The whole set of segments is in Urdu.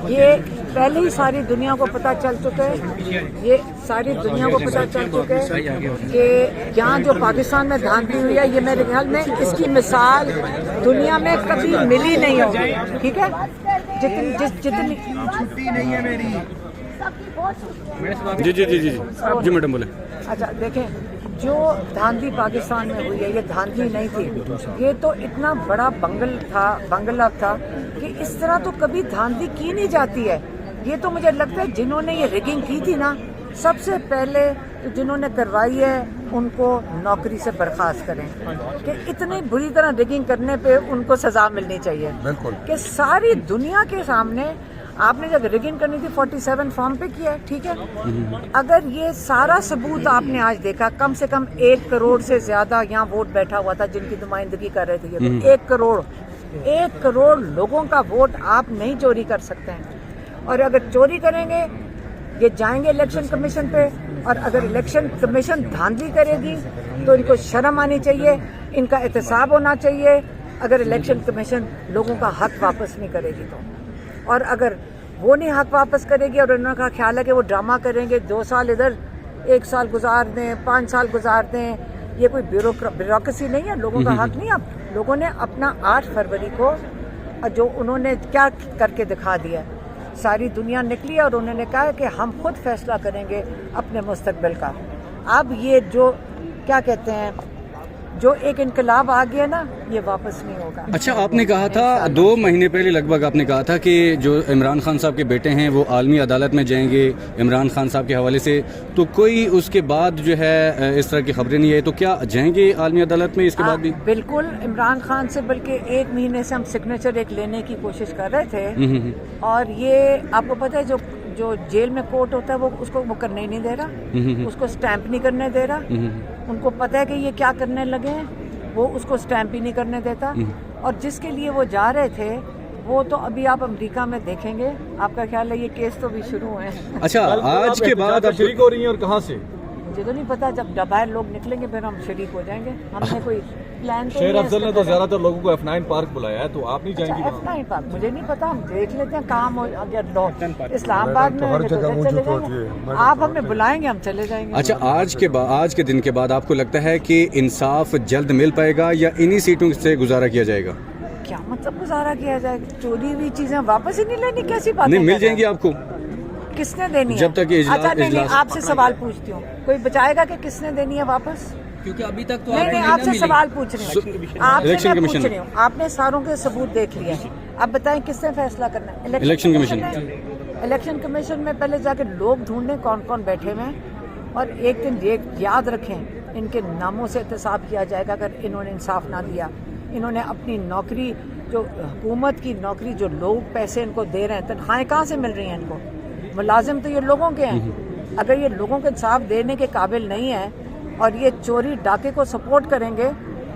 یہ پہلے ہی ساری دنیا کو پتہ چل چکا ہے، یہ ساری دنیا کو پتہ چل چکا ہے کہ یہاں جو پاکستان میں دھاندلی ہوئی ہے، یہ میرے خیال میں اس کی مثال دنیا میں کبھی ملی نہیں ہوگی. ٹھیک ہے، جتنی چھٹی نہیں ہے میری. جی میڈم بولے. اچھا دیکھیں، جو دھاندلی پاکستان میں ہوئی ہے یہ دھاندلی نہیں تھی، یہ تو اتنا بڑا بنگلہ تھا کہ اس طرح تو کبھی دھاندلی کی نہیں جاتی ہے. یہ تو مجھے لگتا ہے جنہوں نے یہ ریگنگ کی تھی نا، سب سے پہلے جنہوں نے کروائی ہے ان کو نوکری سے برخاست کریں، کہ اتنی بری طرح ریگنگ کرنے پہ ان کو سزا ملنی چاہیے. بالکل، کہ ساری دنیا کے سامنے آپ نے جب ریگنگ کرنی تھی 47 فارم پہ کیا ہے. ٹھیک ہے، اگر یہ سارا ثبوت آپ نے آج دیکھا، کم سے کم 1 کروڑ سے زیادہ یہاں ووٹ بیٹھا ہوا تھا جن کی نمائندگی کر رہے تھے. 1 کروڑ لوگوں کا ووٹ آپ نہیں چوری کر سکتے ہیں. اور اگر چوری کریں گے یہ جائیں گے الیکشن کمیشن پہ، اور اگر الیکشن کمیشن دھاندلی کرے گی تو ان کو شرم آنی چاہیے، ان کا احتساب ہونا چاہیے اگر الیکشن کمیشن لوگوں کا حق واپس نہیں کرے گی تو. اور اگر وہ نہیں حق واپس کرے گی اور انہوں کا خیال ہے کہ وہ ڈرامہ کریں گے، 2 سال ادھر 1 سال گزار دیں، 5 سال گزار دیں، یہ کوئی بیوروکریسی نہیں ہے، لوگوں کا حق نہیں. اب لوگوں نے اپنا 8 فروری کو جو انہوں نے کیا کر کے دکھا دیا، ساری دنیا نکلی اور انہوں نے کہا کہ ہم خود فیصلہ کریں گے اپنے مستقبل کا. اب یہ جو کیا کہتے ہیں، جو ایک انقلاب آ گیا نا، یہ واپس نہیں ہوگا. اچھا، آپ نے کہا تھا 2 مہینے پہلے لگ بھگ آپ نے کہا تھا کہ جو عمران خان صاحب کے بیٹے ہیں وہ عالمی عدالت میں جائیں گے عمران خان صاحب کے حوالے سے، تو کوئی اس کے بعد جو ہے اس طرح کی خبریں نہیں آئی، تو کیا جائیں گے عالمی عدالت میں اس کے بعد بھی؟ بالکل، عمران خان سے بلکہ 1 مہینے سے ہم سگنیچر لینے کی کوشش کر رہے تھے. اور یہ آپ کو پتہ ہے جو جیل میں کورٹ ہوتا ہے وہ اس کو وہ کرنے ہی نہیں دے رہا، اس کو سٹیمپ نہیں کرنے دے رہا. ان کو پتہ ہے کہ یہ کیا کرنے لگے ہیں، وہ اس کو سٹیمپ ہی نہیں کرنے دیتا. اور جس کے لیے وہ جا رہے تھے وہ تو ابھی آپ امریکہ میں دیکھیں گے. آپ کا خیال ہے یہ کیس تو بھی شروع ہوئے ہیں. اچھا، آج کے بعد آپ شریک ہو رہی ہیں اور کہاں سے؟ مجھے تو نہیں پتا، جب باہر لوگ نکلیں گے پھر ہم شریک ہو جائیں گے. ہم نے کوئی پلان تو شہر افضل نے تو زیادہ تر لوگوں کو F9 پارک بلایا ہے، تو آپ نہیں جائیں گی؟ F9 پارک مجھے نہیں پتا، ہم دیکھ لیتے ہیں کام. اگر اسلام آباد میں چلے جائیں گے، آپ ہمیں بلائیں گے ہم چلے جائیں گے. اچھا، آج کے دن کے بعد آپ کو لگتا ہے کہ انصاف جلد مل پائے گا یا انہی سیٹوں سے گزارا کیا جائے گا؟ کیا مطلب گزارا کیا جائے گا؟ چوری ہوئی چیزیں واپس ہی نہیں لینی، کیسی بات؟ نہیں، مل جائیں گی آپ کو. کس نے دینی ہے؟ جب تک اچھا نہیں، آپ سے سوال پوچھتی ہوں، کوئی بچائے گا کہ کس نے دینی ہے واپس؟ کیونکہ ابھی تک تو نہیں، آپ سے سوال پوچھ رہی ہوں، آپ سے میں پوچھ رہی ہوں. آپ نے ساروں کے ثبوت دیکھ لیے، اب بتائیں کس نے فیصلہ کرنا ہے؟ Election commission. الیکشن کمیشن میں پہلے جا کے لوگ ڈھونڈیں کون کون بیٹھے ہوئے ہیں، اور ایک دن یاد رکھیں ان کے ناموں سے احتساب کیا جائے گا. اگر انہوں نے انصاف نہ دیا، انہوں نے اپنی نوکری، جو حکومت کی نوکری، جو لوگ پیسے ان کو دے رہے ہیں، تنخواہیں کہاں سے مل رہی ہیں ان کو؟ ملازم تو یہ لوگوں کے ہیں. اگر یہ لوگوں کو انصاف دینے کے قابل نہیں ہے اور یہ چوری ڈاکے کو سپورٹ کریں گے،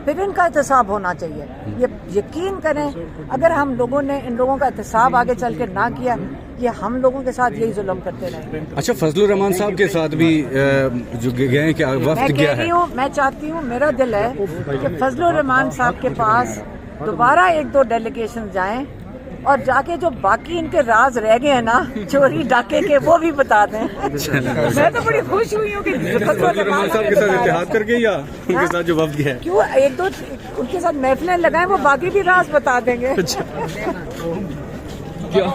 پھر ان کا احتساب ہونا چاہیے. یہ یقین کریں، اگر ہم لوگوں نے ان لوگوں کا احتساب آگے چل کے نہ کیا، یہ ہم لوگوں کے ساتھ یہی ظلم کرتے رہیں. اچھا، فضل الرحمان صاحب کے ساتھ بھی جو گئے کہ وفد گیا ہے، میں چاہتی ہوں، میرا دل ہے کہ فضل الرحمان صاحب کے پاس دوبارہ 1-2 ڈیلیگیشن جائیں اور جا کے جو باقی ان کے راز رہ گئے ہیں نا چوری ڈاکے کے، وہ بھی بتا دیں. میں تو بڑی خوش ہوئی ہوں کہ فضل الرحمان صاحب کے ساتھ اتحاد کر کے یا ان کے ساتھ جو وفد گیا ہے، کیوں 1-2 ان کے ساتھ محفلیں لگائیں، وہ باقی بھی راز بتا دیں گے.